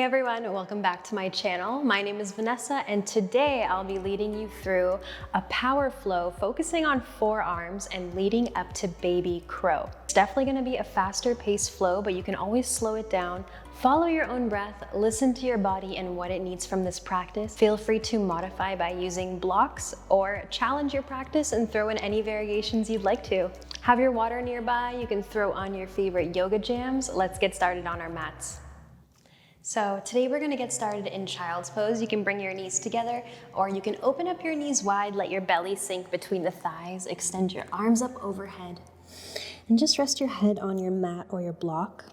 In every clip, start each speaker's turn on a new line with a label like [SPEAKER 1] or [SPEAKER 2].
[SPEAKER 1] Hey everyone, welcome back to my channel. My name is Vanessa and today I'll be leading you through a power flow focusing on forearms and leading up to baby crow. It's definitely going to be a faster paced flow, but you can always slow it down. Follow your own breath, listen to your body and what it needs from this practice. Feel free to modify by using blocks or challenge your practice and throw in any variations you'd like to. Have your water nearby, you can throw on your favorite yoga jams. Let's get started on our mats. So today we're gonna get started in child's pose. You can bring your knees together or you can open up your knees wide, let your belly sink between the thighs, extend your arms up overhead, and just rest your head on your mat or your block.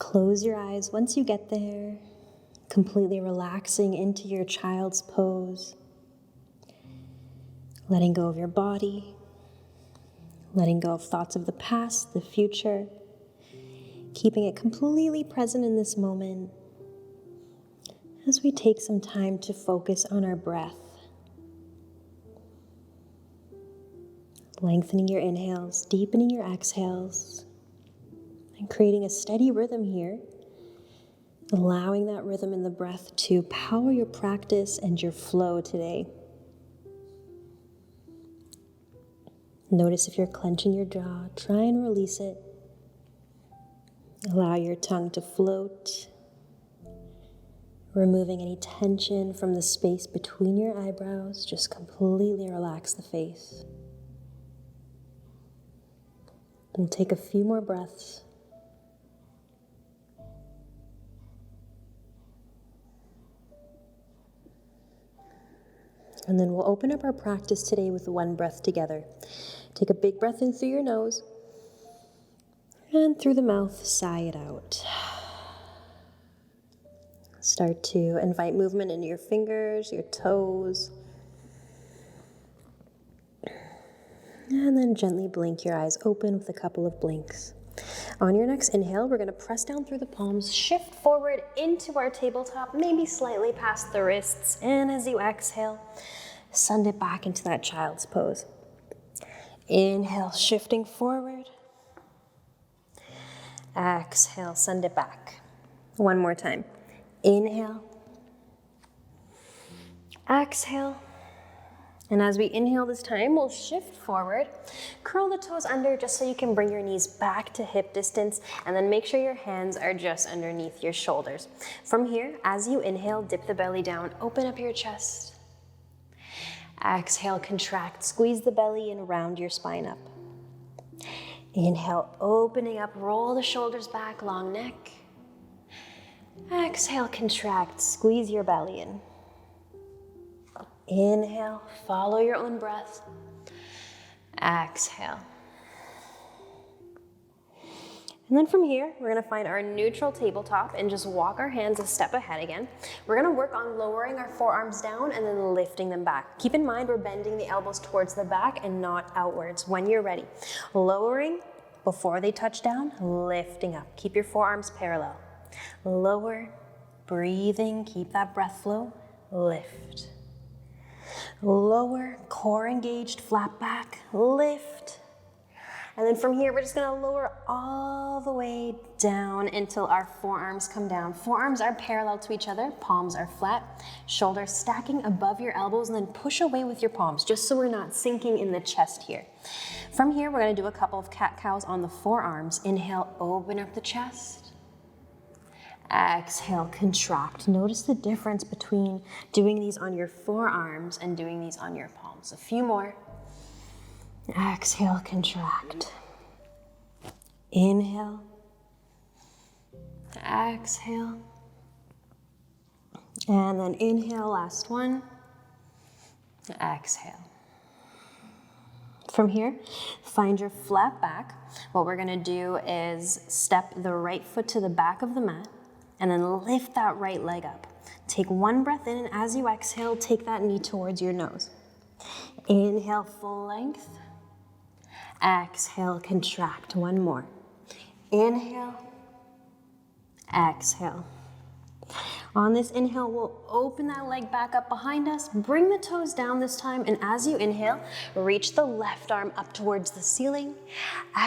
[SPEAKER 1] Close your eyes once you get there, completely relaxing into your child's pose, letting go of your body, letting go of thoughts of the past, the future, keeping it completely present in this moment as we take some time to focus on our breath. Lengthening your inhales, deepening your exhales, and creating a steady rhythm here, allowing that rhythm in the breath to power your practice and your flow today. Notice if you're clenching your jaw, try and release it. Allow your tongue to float, removing any tension from the space between your eyebrows. Just completely relax the face. We'll take a few more breaths. And then we'll open up our practice today with one breath together. Take a big breath in through your nose. And through the mouth, sigh it out. Start to invite movement into your fingers, your toes. And then gently blink your eyes open with a couple of blinks. On your next inhale, we're going to press down through the palms, shift forward into our tabletop, maybe slightly past the wrists. And as you exhale, send it back into that child's pose. Inhale, shifting forward. Exhale, send it back. One more time. Inhale. Exhale. And as we inhale this time, we'll shift forward. Curl the toes under just so you can bring your knees back to hip distance, and then make sure your hands are just underneath your shoulders. From here, as you inhale, dip the belly down, open up your chest. Exhale, contract, squeeze the belly and round your spine up. Inhale, opening up, roll the shoulders back, long neck. Exhale, contract, squeeze your belly in. Inhale, follow your own breath. Exhale. And then from here, we're gonna find our neutral tabletop and just walk our hands a step ahead again. We're gonna work on lowering our forearms down and then lifting them back. Keep in mind, we're bending the elbows towards the back and not outwards when you're ready. Lowering before they touch down, lifting up. Keep your forearms parallel. Lower, breathing, keep that breath flow, lift. Lower, core engaged, flat back, lift. And then from here, we're just gonna lower all the way down until our forearms come down. Forearms are parallel to each other, palms are flat, shoulders stacking above your elbows, and then push away with your palms, just so we're not sinking in the chest here. From here, we're gonna do a couple of cat-cows on the forearms. Inhale, open up the chest. Exhale, contract. Notice the difference between doing these on your forearms and doing these on your palms. A few more. Exhale, contract. Inhale. Exhale. And then inhale, last one. Exhale. From here, find your flat back. What we're gonna do is step the right foot to the back of the mat and then lift that right leg up. Take one breath in, and as you exhale, take that knee towards your nose. Inhale, full length. Exhale, contract. One more. Inhale. Exhale. On this inhale, we'll open that leg back up behind us, bring the toes down this time, and as you inhale, reach the left arm up towards the ceiling.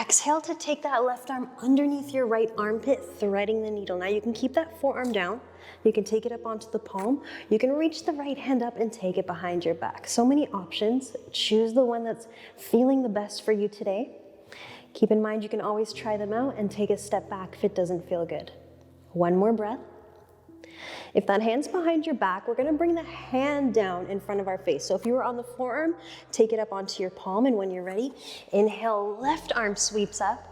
[SPEAKER 1] Exhale to take that left arm underneath your right armpit, threading the needle. Now you can keep that forearm down. You can take it up onto the palm. You can reach the right hand up and take it behind your back. So many options. Choose the one that's feeling the best for you today. Keep in mind you can always try them out and take a step back if it doesn't feel good. One more breath. If that hand's behind your back, we're gonna bring the hand down in front of our face. So if you were on the forearm, take it up onto your palm, and when you're ready, inhale, left arm sweeps up.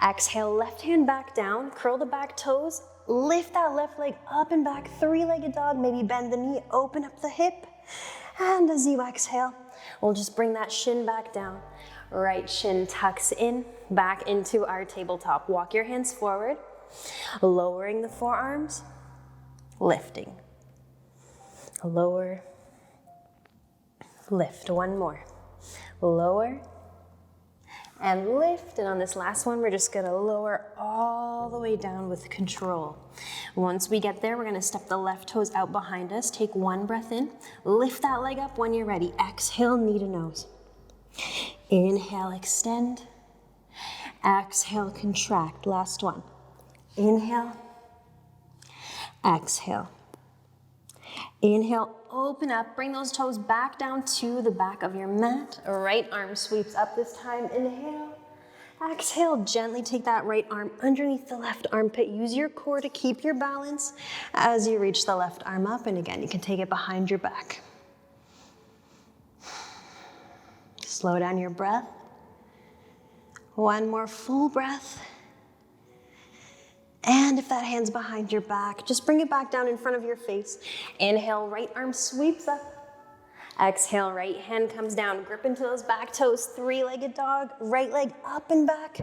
[SPEAKER 1] Exhale, left hand back down, curl the back toes, lift that left leg up and back, three-legged dog, maybe bend the knee, open up the hip. And as you exhale, we'll just bring that shin back down. Right shin tucks in, back into our tabletop. Walk your hands forward, lowering the forearms, lifting. Lower, lift. One more. Lower and lift. And on this last one, we're just gonna lower all the way down with control. Once we get there, we're gonna step the left toes out behind us. Take one breath in. Lift that leg up when you're ready. Exhale, knee to nose. Inhale, extend. Exhale, contract. Last one. Inhale. Exhale. Inhale, open up, bring those toes back down to the back of your mat. Right arm sweeps up this time. Inhale. Exhale, gently take that right arm underneath the left armpit. Use your core to keep your balance as you reach the left arm up. And again, you can take it behind your back. Slow down your breath. One more full breath. And if that hand's behind your back, just bring it back down in front of your face. Inhale, right arm sweeps up. Exhale, right hand comes down. Grip into those back toes, three-legged dog. Right leg up and back.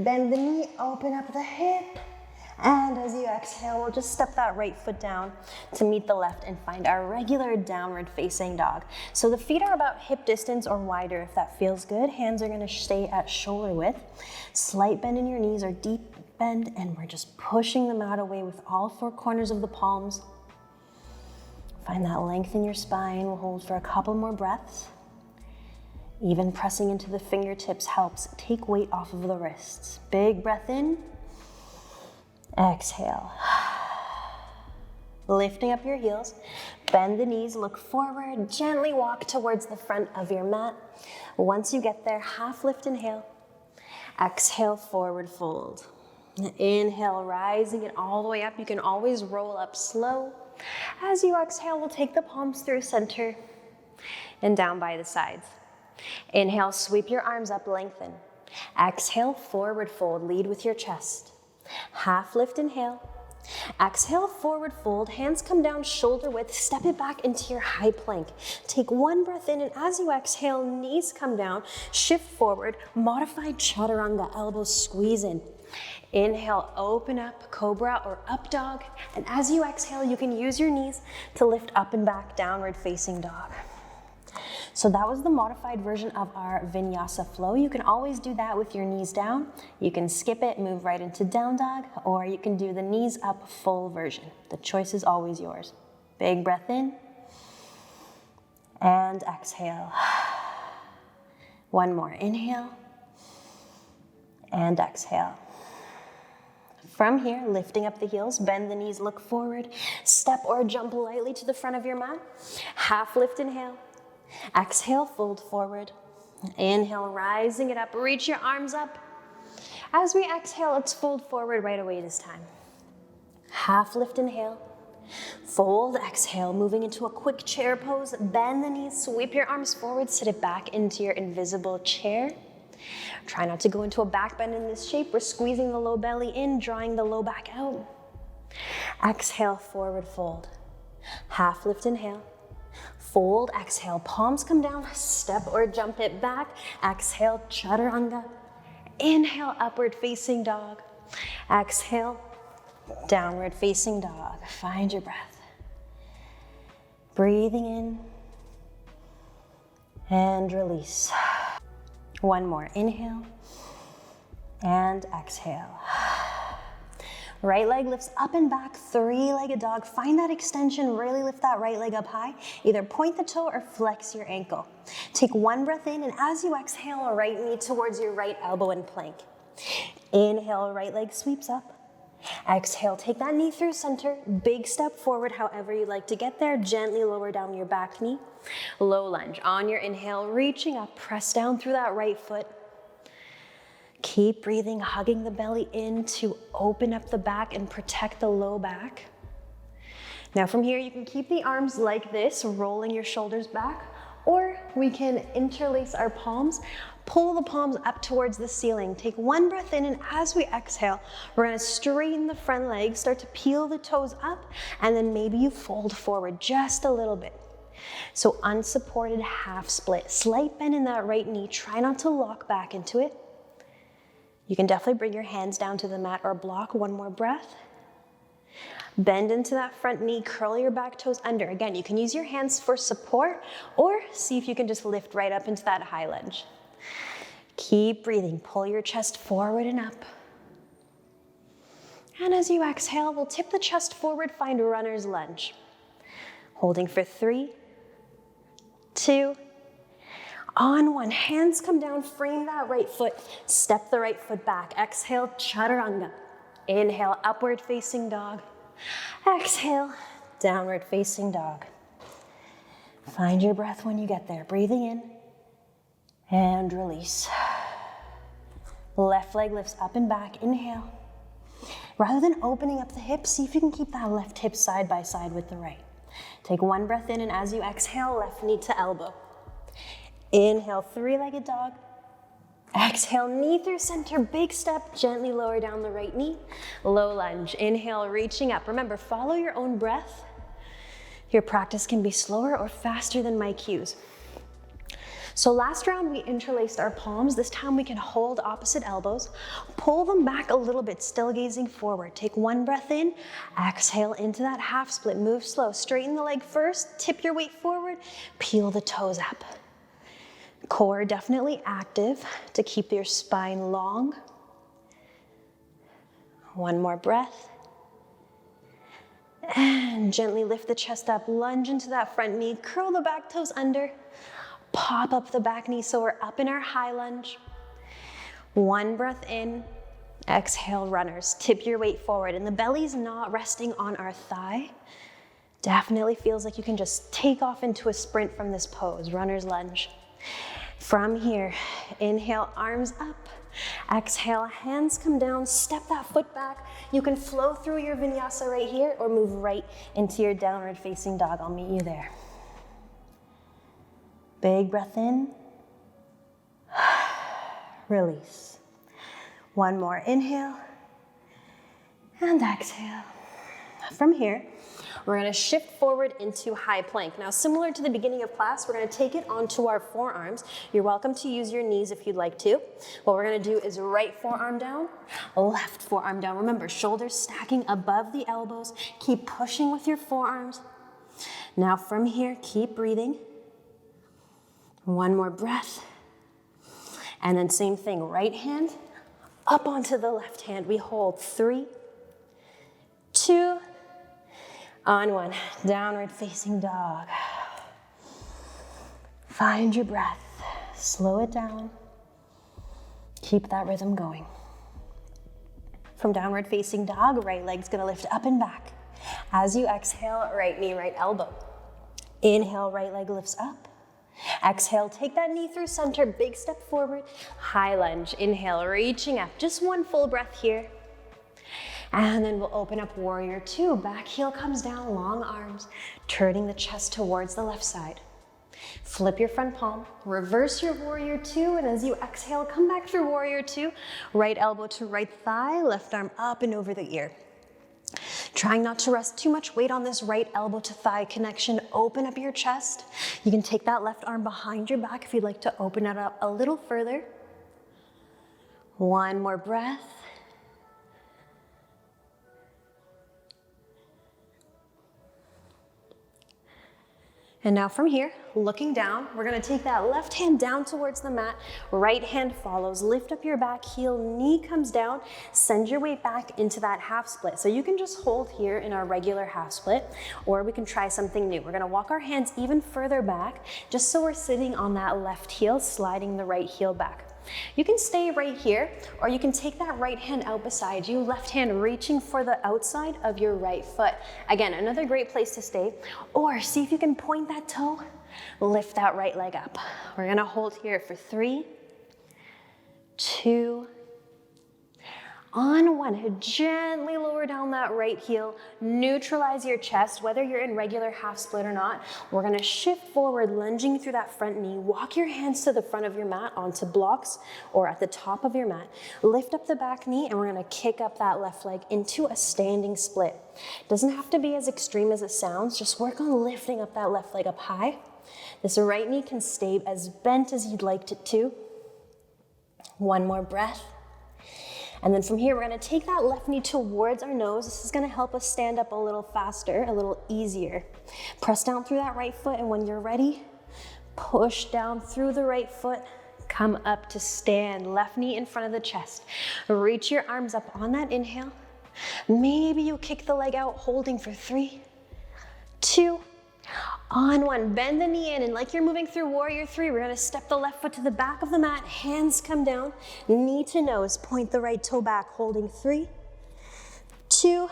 [SPEAKER 1] Bend the knee, open up the hip. And as you exhale, we'll just step that right foot down to meet the left and find our regular downward facing dog. So the feet are about hip distance or wider if that feels good. Hands are gonna stay at shoulder width. Slight bend in your knees or deep bend, and we're just pushing them out away with all four corners of the palms. Find that length in your spine. We'll hold for a couple more breaths. Even pressing into the fingertips helps. Take weight off of the wrists. Big breath in. Exhale. Lifting up your heels, bend the knees, look forward, gently walk towards the front of your mat. Once you get there, half lift, inhale. Exhale, forward fold. Inhale, rising it all the way up. You can always roll up slow. As you exhale, we'll take the palms through center and down by the sides. Inhale, sweep your arms up, lengthen. Exhale, forward fold, lead with your chest. Half lift, inhale. Exhale, forward fold, hands come down shoulder width, step it back into your high plank. Take one breath in, and as you exhale, knees come down, shift forward, modified chaturanga, elbows squeeze in. Inhale, open up, cobra or up dog, and as you exhale, you can use your knees to lift up and back, downward facing dog. So that was the modified version of our vinyasa flow. You can always do that with your knees down. You can skip it, move right into down dog, or you can do the knees up full version. The choice is always yours. Big breath in and exhale. One more, inhale and exhale. From here, lifting up the heels, bend the knees, look forward, step or jump lightly to the front of your mat. Half lift, inhale. Exhale, fold forward. Inhale, rising it up, reach your arms up. As we exhale, let's fold forward right away this time. Half lift, inhale. Fold, exhale, moving into a quick chair pose. Bend the knees, sweep your arms forward, sit it back into your invisible chair. Try not to go into a back bend in this shape. We're squeezing the low belly in, drawing the low back out. Exhale, forward fold. Half lift, inhale. Fold, exhale, palms come down, step or jump it back. Exhale, chaturanga. Inhale, upward facing dog. Exhale, downward facing dog. Find your breath. Breathing in and release. One more, inhale and exhale. Right leg lifts up and back, three-legged dog. Find that extension, really lift that right leg up high. Either point the toe or flex your ankle. Take one breath in, and as you exhale, right knee towards your right elbow in plank. Inhale, right leg sweeps up. Exhale, take that knee through center. Big step forward, however you like to get there. Gently lower down your back knee. Low lunge. On your inhale, reaching up, press down through that right foot. Keep breathing, hugging the belly in to open up the back and protect the low back. Now from here, you can keep the arms like this, rolling your shoulders back, or we can interlace our palms, pull the palms up towards the ceiling. Take one breath in, and as we exhale, we're gonna straighten the front leg, start to peel the toes up, and then maybe you fold forward just a little bit. So unsupported half split, slight bend in that right knee. Try not to lock back into it. You can definitely bring your hands down to the mat or block. One more breath. Bend into that front knee, curl your back toes under. Again, you can use your hands for support or see if you can just lift right up into that high lunge. Keep breathing, pull your chest forward and up. And as you exhale, we'll tip the chest forward, find runner's lunge. Holding for 3, 2, on 1, hands come down, frame that right foot, step the right foot back. Exhale, chaturanga. Inhale, upward facing dog. Exhale, downward facing dog. Find your breath when you get there. Breathing in and release. Left leg lifts up and back, inhale. Rather than opening up the hips, see if you can keep that left hip side by side with the right. Take one breath in, and as you exhale, left knee to elbow. Inhale, three-legged dog. Exhale, knee through center, big step, gently lower down the right knee. Low lunge, inhale, reaching up. Remember, follow your own breath. Your practice can be slower or faster than my cues. So last round, we interlaced our palms. This time we can hold opposite elbows, pull them back a little bit, still gazing forward. Take one breath in, exhale into that half split, move slow. Straighten the leg first, tip your weight forward, peel the toes up. Core definitely active to keep your spine long. One more breath. And gently lift the chest up, lunge into that front knee, curl the back toes under, pop up the back knee so we're up in our high lunge. One breath in, exhale, runners. Tip your weight forward, and the belly's not resting on our thigh. Definitely feels like you can just take off into a sprint from this pose, runner's lunge. From here, inhale, arms up. Exhale, hands come down, step that foot back. You can flow through your vinyasa right here or move right into your downward facing dog. I'll meet you there. Big breath in. Release. One more inhale and exhale. From here, we're gonna shift forward into high plank. Now, similar to the beginning of class, we're gonna take it onto our forearms. You're welcome to use your knees if you'd like to. What we're gonna do is right forearm down, left forearm down. Remember, shoulders stacking above the elbows. Keep pushing with your forearms. Now from here, keep breathing. One more breath. And then same thing, right hand up onto the left hand. We hold 3, 2, on 1, downward facing dog. Find your breath, slow it down. Keep that rhythm going. From downward facing dog, right leg's gonna lift up and back. As you exhale, right knee, right elbow. Inhale, right leg lifts up. Exhale, take that knee through center, big step forward, high lunge. Inhale, reaching up, just one full breath here. And then we'll open up warrior 2. Back heel comes down, long arms, turning the chest towards the left side. Flip your front palm, reverse your warrior 2, and as you exhale, come back through warrior 2. Right elbow to right thigh, left arm up and over the ear. Trying not to rest too much weight on this right elbow to thigh connection. Open up your chest. You can take that left arm behind your back if you'd like to open it up a little further. One more breath. And now from here, looking down. We're gonna take that left hand down towards the mat, right hand follows. Lift up your back heel, knee comes down, send your weight back into that half split. So you can just hold here in our regular half split, or we can try something new. We're gonna walk our hands even further back, just so we're sitting on that left heel, sliding the right heel back. You can stay right here, or you can take that right hand out beside you, left hand reaching for the outside of your right foot. Again, another great place to stay. Or see if you can point that toe, lift that right leg up. We're gonna hold here for 3, 2, on 1, gently lower down that right heel, neutralize your chest, whether you're in regular half split or not. We're gonna shift forward, lunging through that front knee. Walk your hands to the front of your mat onto blocks or at the top of your mat. Lift up the back knee and we're gonna kick up that left leg into a standing split. Doesn't have to be as extreme as it sounds, just work on lifting up that left leg up high. This right knee can stay as bent as you'd like it to. One more breath. And then from here, we're gonna take that left knee towards our nose. This is gonna help us stand up a little faster, a little easier. Press down through that right foot, and when you're ready, push down through the right foot, come up to stand, left knee in front of the chest. Reach your arms up on that inhale. Maybe you kick the leg out, holding for 3, 2, on 1, bend the knee in, and like you're moving through warrior 3, we're gonna step the left foot to the back of the mat, hands come down, knee to nose, point the right toe back, holding 3, 2,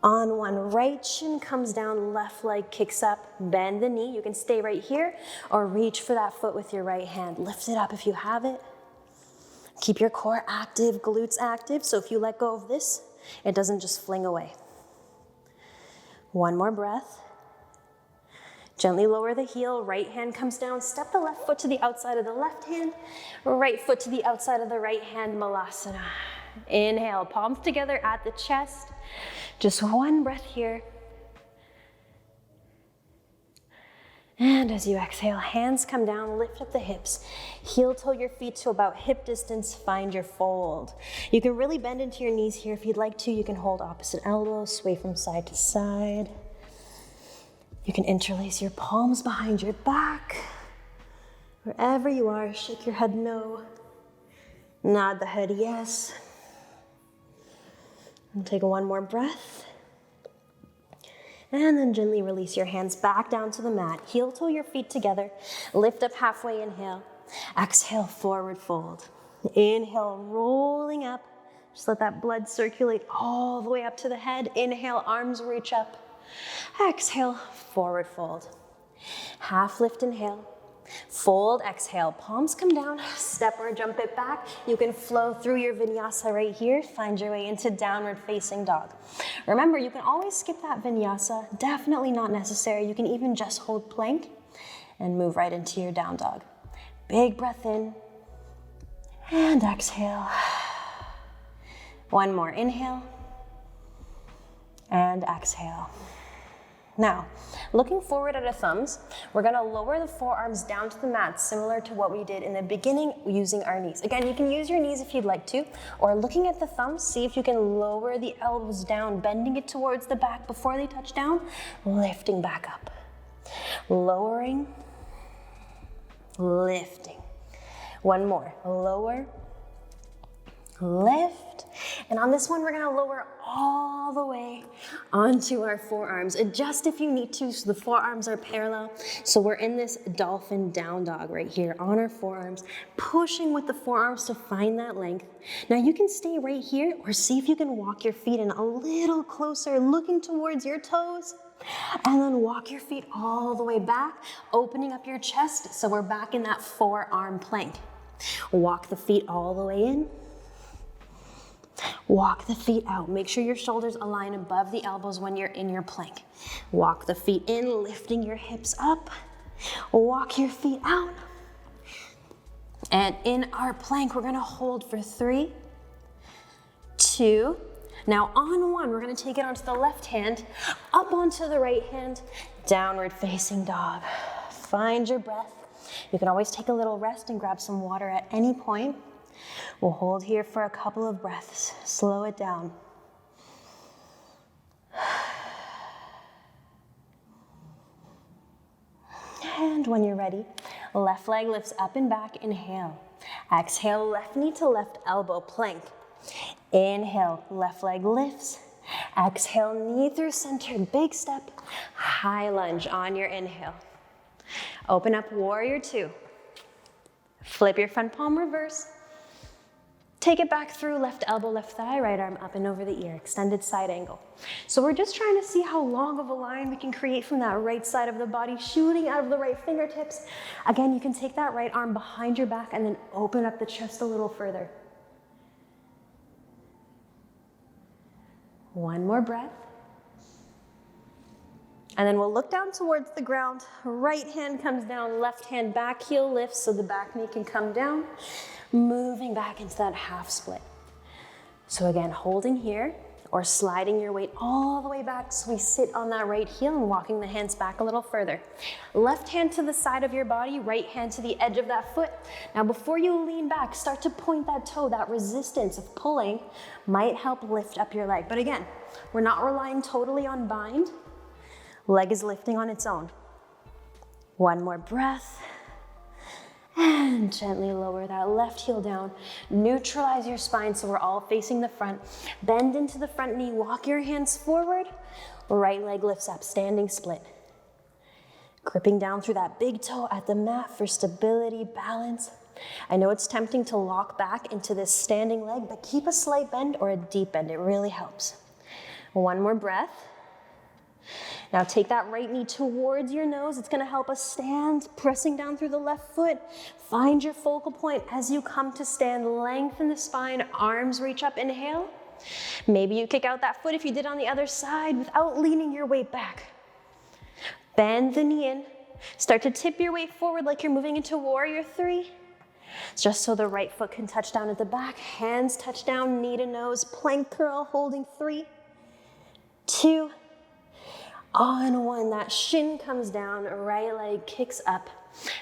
[SPEAKER 1] on 1, right shin comes down, left leg kicks up, bend the knee, you can stay right here, or reach for that foot with your right hand, lift it up if you have it. Keep your core active, glutes active, so if you let go of this, it doesn't just fling away. One more breath. Gently lower the heel, right hand comes down, step the left foot to the outside of the left hand, right foot to the outside of the right hand, Malasana. Inhale, palms together at the chest. Just one breath here. And as you exhale, hands come down, lift up the hips. Heel toe your feet to about hip distance, find your fold. You can really bend into your knees here if you'd like to. You can hold opposite elbows, sway from side to side. You can interlace your palms behind your back. Wherever you are, shake your head no. Nod the head yes. And take one more breath. And then gently release your hands back down to the mat. Heel toe your feet together. Lift up halfway, inhale. Exhale, forward fold. Inhale, rolling up. Just let that blood circulate all the way up to the head. Inhale, arms reach up. Exhale, forward fold. Half lift, inhale. Fold, exhale, palms come down, step or jump it back. You can flow through your vinyasa right here. Find your way into downward facing dog. Remember, you can always skip that vinyasa. Definitely not necessary. You can even just hold plank and move right into your down dog. Big breath in and exhale. One more, inhale and exhale. Now, looking forward at the thumbs, we're gonna lower the forearms down to the mat, similar to what we did in the beginning using our knees. Again, you can use your knees if you'd like to, or looking at the thumbs, see if you can lower the elbows down, bending it towards the back before they touch down, lifting back up. Lowering, lifting. One more, lower, lift. And on this one, we're gonna lower all the way onto our forearms. Adjust if you need to, so the forearms are parallel. So we're in this dolphin down dog right here on our forearms, pushing with the forearms to find that length. Now you can stay right here or see if you can walk your feet in a little closer, looking towards your toes. And then walk your feet all the way back, opening up your chest so we're back in that forearm plank. Walk the feet all the way in. Walk the feet out. Make sure your shoulders align above the elbows when you're in your plank. Walk the feet in, lifting your hips up. Walk your feet out. And in our plank, we're gonna hold for 3, 2. Now on 1, we're gonna take it onto the left hand, up onto the right hand, downward facing dog. Find your breath. You can always take a little rest and grab some water at any point. We'll hold here for a couple of breaths. Slow it down. And And when you're ready, left leg lifts up and back, inhale. Exhale, left knee to left elbow, plank. Inhale, left leg lifts. Exhale, knee through center, big step. High lunge on your inhale. Open up, warrior two. Flip your front palm, reverse. Take it back through, left elbow, left thigh, right arm up and over the ear, extended side angle. So we're just trying to see how long of a line we can create from that right side of the body, shooting out of the right fingertips. Again, you can take that right arm behind your back and then open up the chest a little further. One more breath. And then we'll look down towards the ground. Right hand comes down, left hand back heel lifts so the back knee can come down. Moving back into that half split. So again, holding here or sliding your weight all the way back so we sit on that right heel and walking the hands back a little further. Left hand to the side of your body, right hand to the edge of that foot. Now before you lean back, start to point that toe. That resistance of pulling might help lift up your leg. But again, we're not relying totally on bind. Leg is lifting on its own. One more breath. And gently lower that left heel down. Neutralize your spine so we're all facing the front. Bend into the front knee, walk your hands forward. Right leg lifts up, standing split. Gripping down through that big toe at the mat for stability, balance. I know it's tempting to lock back into this standing leg, but keep a slight bend or a deep bend, it really helps. One more breath. Now take that right knee towards your nose. It's gonna help us stand, pressing down through the left foot. Find your focal point as you come to stand. Lengthen the spine, arms reach up, inhale. Maybe you kick out that foot if you did on the other side without leaning your weight back. Bend the knee in. Start to tip your weight forward like you're moving into warrior three. Just so the right foot can touch down at the back. Hands touch down, knee to nose. Plank curl, holding 3, 2, on 1, that shin comes down, right leg kicks up,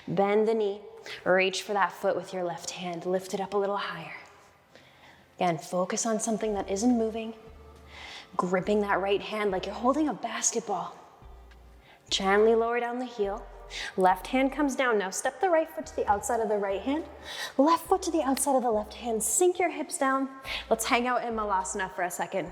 [SPEAKER 1] bend the knee, reach for that foot with your left hand, lift it up a little higher. Again, focus on something that isn't moving, gripping that right hand like you're holding a basketball. Gently lower down the heel, left hand comes down. Now step the right foot to the outside of the right hand, left foot to the outside of the left hand, sink your hips down. Let's hang out in Malasana for a second.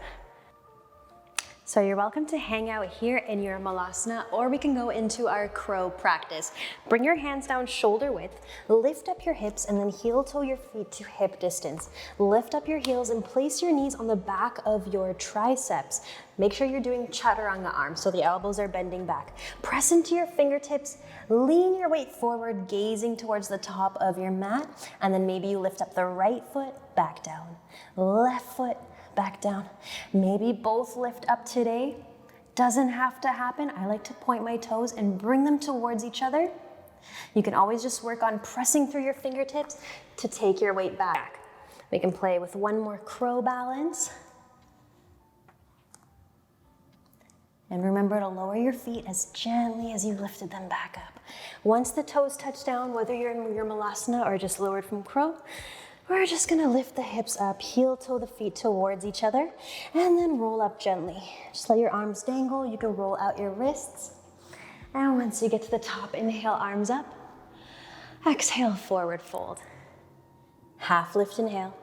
[SPEAKER 1] So you're welcome to hang out here in your Malasana, or we can go into our crow practice. Bring your hands down shoulder width, lift up your hips, and then heel toe your feet to hip distance. Lift up your heels and place your knees on the back of your triceps. Make sure you're doing chaturanga arms, so the elbows are bending back. Press into your fingertips, lean your weight forward, gazing towards the top of your mat, and then maybe you lift up the right foot, back down, left foot, back down. Maybe both lift up today. Doesn't have to happen. I like to point my toes and bring them towards each other. You can always just work on pressing through your fingertips to take your weight back. We can play with one more crow balance. And remember to lower your feet as gently as you lifted them back up. Once the toes touch down, whether you're in your Malasana or just lowered from crow, we're just gonna lift the hips up, heel toe the feet towards each other, and then roll up gently. Just let your arms dangle. You can roll out your wrists. And once you get to the top, inhale, arms up. Exhale, forward fold. Half lift, inhale.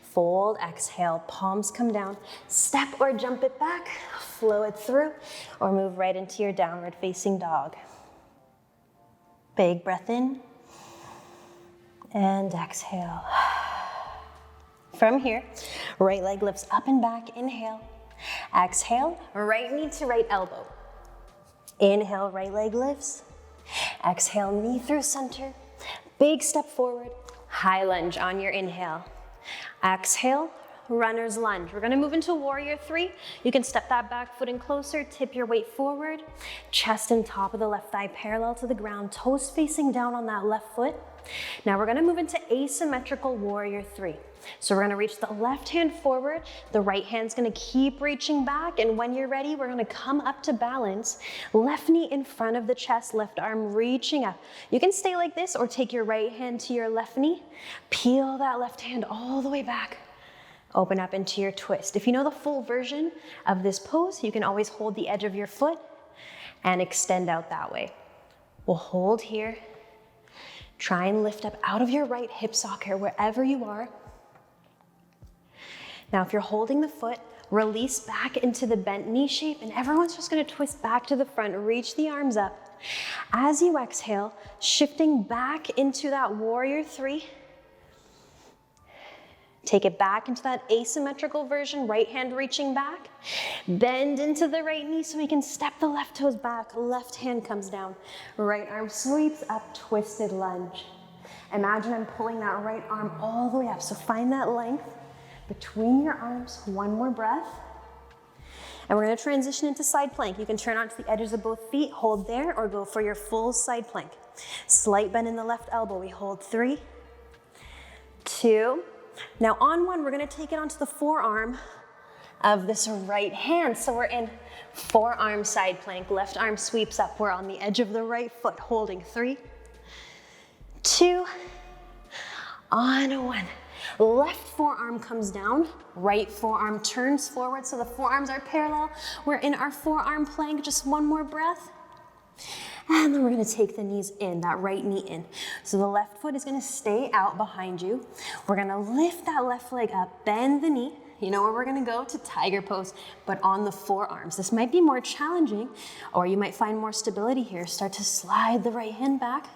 [SPEAKER 1] Fold, exhale, palms come down. Step or jump it back, flow it through, or move right into your downward facing dog. Big breath in. And exhale. From here, right leg lifts up and back, inhale. Exhale, right knee to right elbow. Inhale, right leg lifts. Exhale, knee through center. Big step forward, high lunge on your inhale. Exhale, runner's lunge. We're gonna move into warrior three. You can step that back foot in closer, tip your weight forward, chest and top of the left thigh parallel to the ground, toes facing down on that left foot. Now we're gonna move into asymmetrical warrior three. So we're gonna reach the left hand forward, the right hand's gonna keep reaching back, and when you're ready, we're gonna come up to balance. Left knee in front of the chest, left arm reaching up. You can stay like this or take your right hand to your left knee, peel that left hand all the way back. Open up into your twist. If you know the full version of this pose, you can always hold the edge of your foot and extend out that way. We'll hold here. Try and lift up out of your right hip socket wherever you are. Now, if you're holding the foot, release back into the bent knee shape, and everyone's just gonna twist back to the front, reach the arms up. As you exhale, shifting back into that warrior three. Take it back into that asymmetrical version, right hand reaching back. Bend into the right knee so we can step the left toes back. Left hand comes down. Right arm sweeps up, twisted lunge. Imagine I'm pulling that right arm all the way up. So find that length between your arms. One more breath. And we're gonna transition into side plank. You can turn onto the edges of both feet, hold there, or go for your full side plank. Slight bend in the left elbow. We hold 3, 2. Now on one, we're gonna take it onto the forearm of this right hand. So we're in forearm side plank. Left arm sweeps up. We're on the edge of the right foot, holding 3, 2, on 1. Left forearm comes down, right forearm turns forward, so the forearms are parallel. We're in our forearm plank, just one more breath. And then we're gonna take the knees in, that right knee in. So the left foot is gonna stay out behind you. We're gonna lift that left leg up, bend the knee. You know where we're gonna go? To tiger pose, but on the forearms. This might be more challenging, or you might find more stability here. Start to slide the right hand back,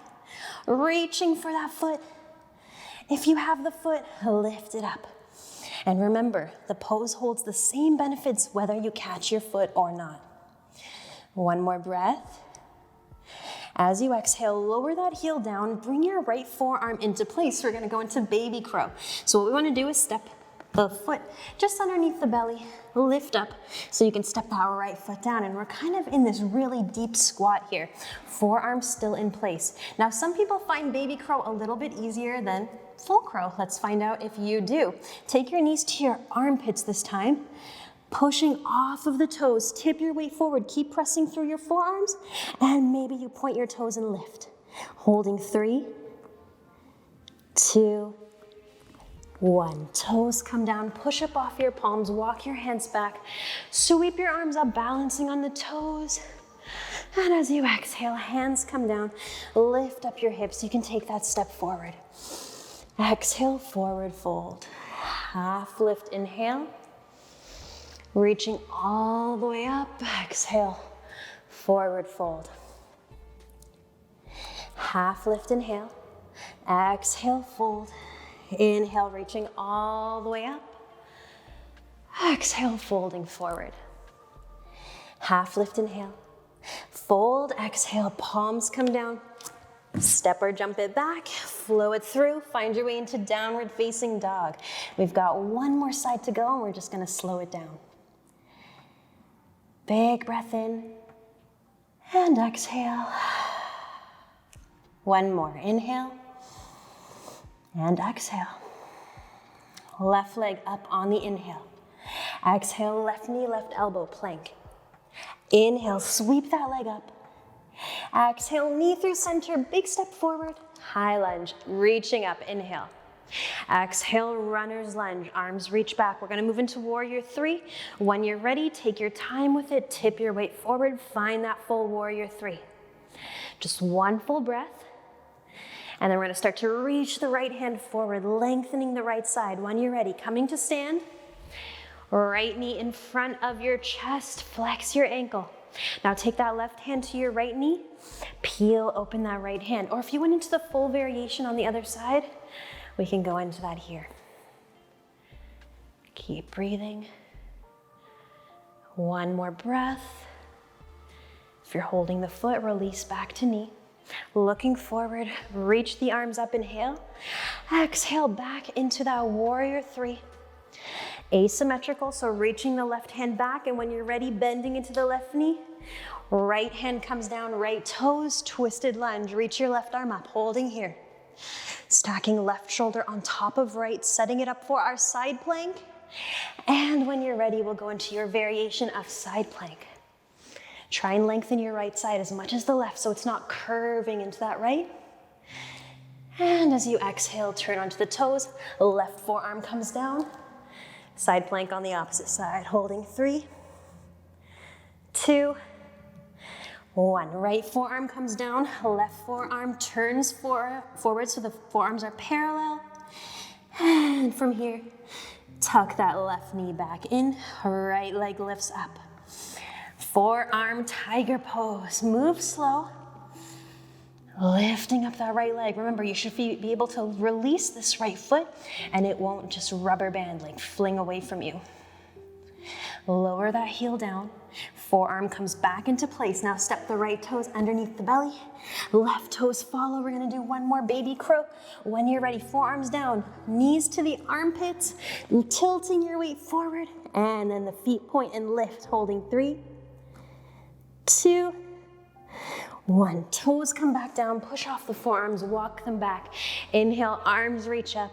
[SPEAKER 1] reaching for that foot. If you have the foot, lift it up. And remember, the pose holds the same benefits whether you catch your foot or not. One more breath. As you exhale, lower that heel down, bring your right forearm into place. We're gonna go into baby crow. So what we wanna do is step the foot just underneath the belly, lift up so you can step that right foot down. And we're kind of in this really deep squat here. Forearms still in place. Now, some people find baby crow a little bit easier than full crow. Let's find out if you do. Take your knees to your armpits this time. Pushing off of the toes, tip your weight forward, keep pressing through your forearms, and maybe you point your toes and lift. Holding 3, 2, 1. Toes come down, push up off your palms, walk your hands back, sweep your arms up, balancing on the toes. And as you exhale, hands come down, lift up your hips. You can take that step forward. Exhale, forward fold. Half lift, inhale. Reaching all the way up, exhale, forward fold. Half lift, inhale. Exhale, fold. Inhale, reaching all the way up. Exhale, folding forward. Half lift, inhale. Fold, exhale, palms come down. Step or jump it back, flow it through, find your way into downward facing dog. We've got one more side to go and we're just gonna slow it down. Big breath in and exhale. One more, inhale and exhale. Left leg up on the inhale. Exhale, left knee, left elbow, plank. Inhale, sweep that leg up. Exhale, knee through center, big step forward, high lunge, reaching up, inhale. Exhale, runner's lunge, arms reach back. We're gonna move into warrior 3. When you're ready, take your time with it, tip your weight forward, find that full warrior 3. Just one full breath. And then we're gonna start to reach the right hand forward, lengthening the right side. When you're ready, coming to stand. Right knee in front of your chest, flex your ankle. Now take that left hand to your right knee, peel open that right hand. Or if you went into the full variation on the other side, we can go into that here. Keep breathing. One more breath. If you're holding the foot, release back to knee. Looking forward, reach the arms up, inhale. Exhale, back into that warrior 3. Asymmetrical, so reaching the left hand back, and when you're ready, bending into the left knee. Right hand comes down, right toes, twisted lunge. Reach your left arm up, holding here. Stacking left shoulder on top of right, setting it up for our side plank. And when you're ready, we'll go into your variation of side plank. Try and lengthen your right side as much as the left so it's not curving into that right. And as you exhale, turn onto the toes, left forearm comes down. Side plank on the opposite side, holding 3, 2, 1. Right forearm comes down, left forearm turns forward so the forearms are parallel. And from here, tuck that left knee back in, right leg lifts up. Forearm tiger pose, move slow. Lifting up that right leg. Remember, you should be able to release this right foot and it won't just rubber band, like fling away from you. Lower that heel down. Forearm comes back into place. Now step the right toes underneath the belly. Left toes follow. We're gonna do one more baby crow. When you're ready, forearms down, knees to the armpits, tilting your weight forward, and then the feet point and lift, holding 3, 2, 1. Toes come back down, push off the forearms, walk them back. Inhale, arms reach up.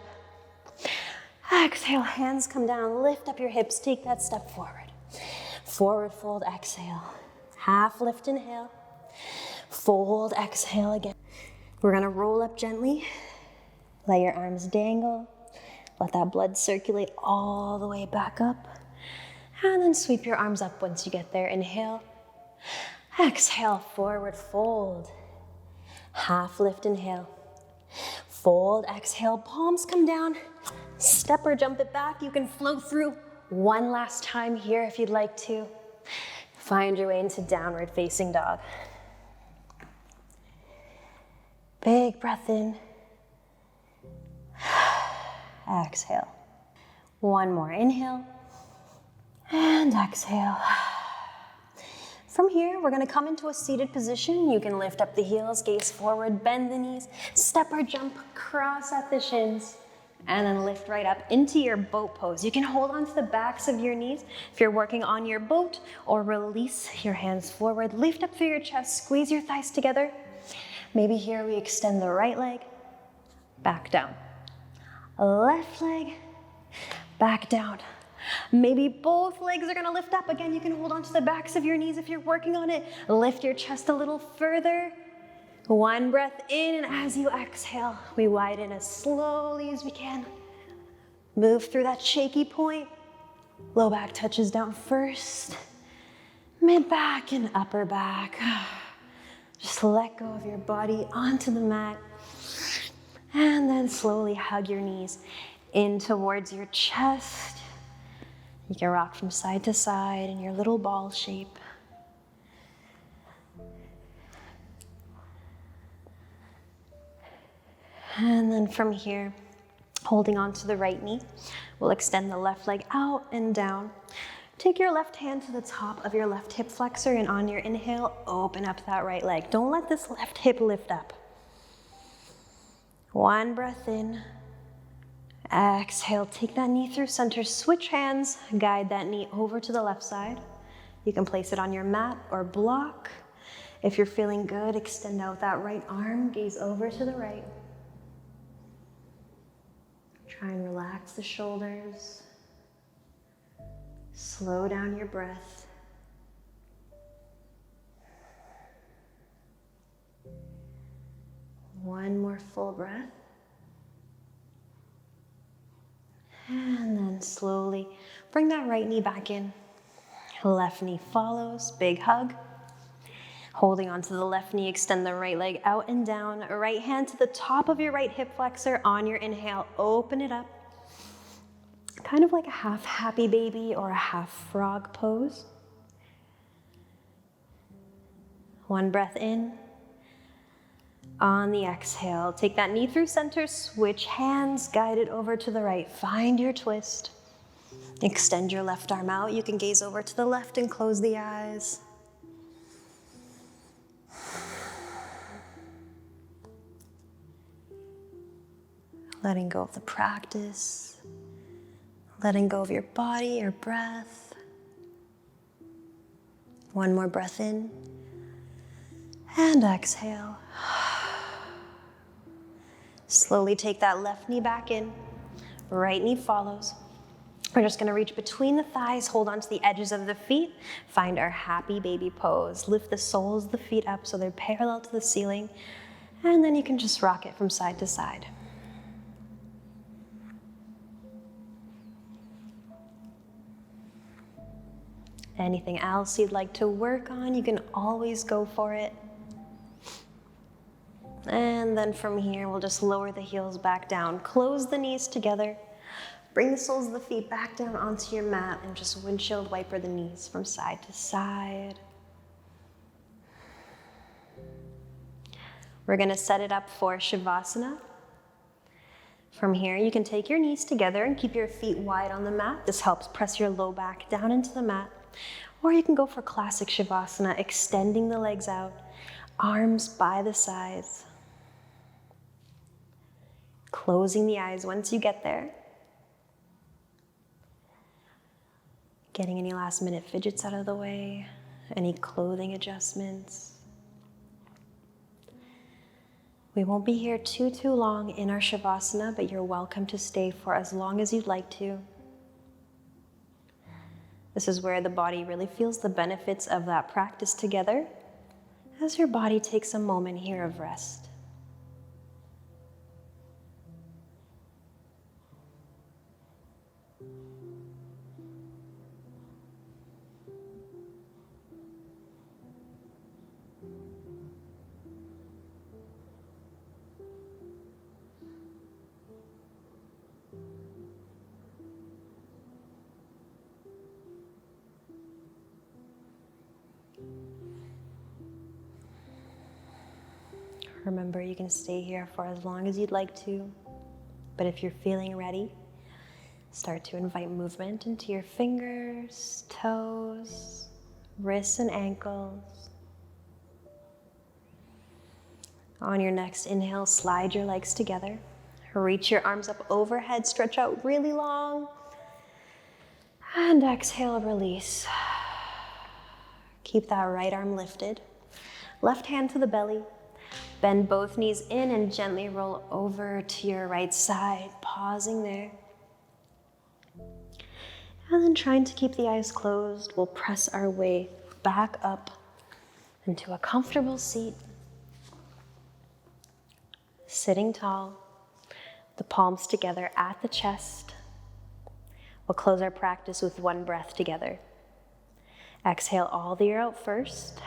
[SPEAKER 1] Exhale, hands come down, lift up your hips, take that step forward. Forward fold, exhale. Half lift, inhale. Fold, exhale again. We're gonna roll up gently. Let your arms dangle. Let that blood circulate all the way back up. And then sweep your arms up once you get there. Inhale. Exhale, forward fold. Half lift, inhale. Fold, exhale, palms come down. Step or jump it back. You can flow through one last time here if you'd like to. Find your way into downward facing dog. Big breath in. Exhale. One more inhale. And exhale. From here, we're gonna come into a seated position. You can lift up the heels, gaze forward, bend the knees, step or jump, cross at the shins, and then lift right up into your boat pose. You can hold on to the backs of your knees if you're working on your boat, or release your hands forward. Lift up through your chest, squeeze your thighs together. Maybe here we extend the right leg, back down. Left leg, back down. Maybe both legs are gonna lift up. Again, you can hold on to the backs of your knees if you're working on it. Lift your chest a little further. One breath in, and as you exhale, we widen as slowly as we can. Move through that shaky point. Low back touches down first. Mid back and upper back. Just let go of your body onto the mat. And then slowly hug your knees in towards your chest. You can rock from side to side in your little ball shape. And then from here, holding on to the right knee, we'll extend the left leg out and down. Take your left hand to the top of your left hip flexor, and on your inhale, open up that right leg. Don't let this left hip lift up. One breath in. Exhale, take that knee through center, switch hands, guide that knee over to the left side. You can place it on your mat or block. If you're feeling good, extend out that right arm, gaze over to the right. Try and relax the shoulders. Slow down your breath. One more full breath. And then slowly bring that right knee back in. Left knee follows, big hug. Holding onto the left knee, extend the right leg out and down. Right hand to the top of your right hip flexor. On your inhale, open it up. Kind of like a half happy baby or a half frog pose. One breath in. On the exhale, take that knee through center, switch hands, guide it over to the right. Find your twist. Extend your left arm out. You can gaze over to the left and close the eyes. Letting go of the practice. Letting go of your body, your breath. One more breath in. And exhale. Slowly take that left knee back in. Right knee follows. We're just gonna reach between the thighs, hold onto the edges of the feet, find our happy baby pose. Lift the soles of the feet up so they're parallel to the ceiling, and then you can just rock it from side to side. Anything else you'd like to work on, you can always go for it. And then from here, we'll just lower the heels back down. Close the knees together. Bring the soles of the feet back down onto your mat and just windshield wiper the knees from side to side. We're gonna set it up for Savasana. From here, you can take your knees together and keep your feet wide on the mat. This helps press your low back down into the mat. Or you can go for classic Savasana, extending the legs out, arms by the sides. Closing the eyes once you get there. Getting any last minute fidgets out of the way, any clothing adjustments. We won't be here too long in our Shavasana, but you're welcome to stay for as long as you'd like to. This is where the body really feels the benefits of that practice together, as your body takes a moment here of rest. Remember, you can stay here for as long as you'd like to, but if you're feeling ready, start to invite movement into your fingers, toes, wrists, and ankles. On your next inhale, slide your legs together. Reach your arms up overhead, stretch out really long. And exhale, release. Keep that right arm lifted. Left hand to the belly. Bend both knees in and gently roll over to your right side, pausing there. And then trying to keep the eyes closed, we'll press our way back up into a comfortable seat. Sitting tall, the palms together at the chest. We'll close our practice with one breath together. Exhale all the air out first.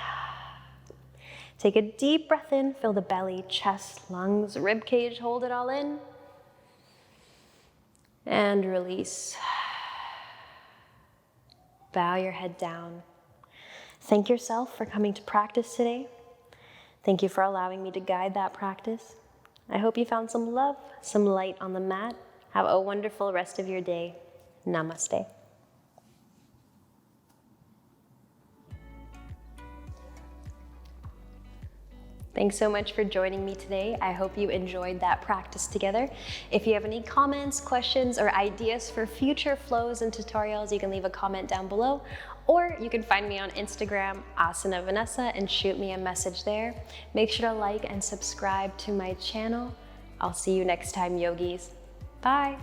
[SPEAKER 1] Take a deep breath in, fill the belly, chest, lungs, rib cage, hold it all in. And release. Bow your head down. Thank yourself for coming to practice today. Thank you for allowing me to guide that practice. I hope you found some love, some light on the mat. Have a wonderful rest of your day. Namaste. Thanks so much for joining me today. I hope you enjoyed that practice together. If you have any comments, questions, or ideas for future flows and tutorials, you can leave a comment down below, or you can find me on Instagram, Asana Vanessa, and shoot me a message there. Make sure to like and subscribe to my channel. I'll see you next time, yogis. Bye.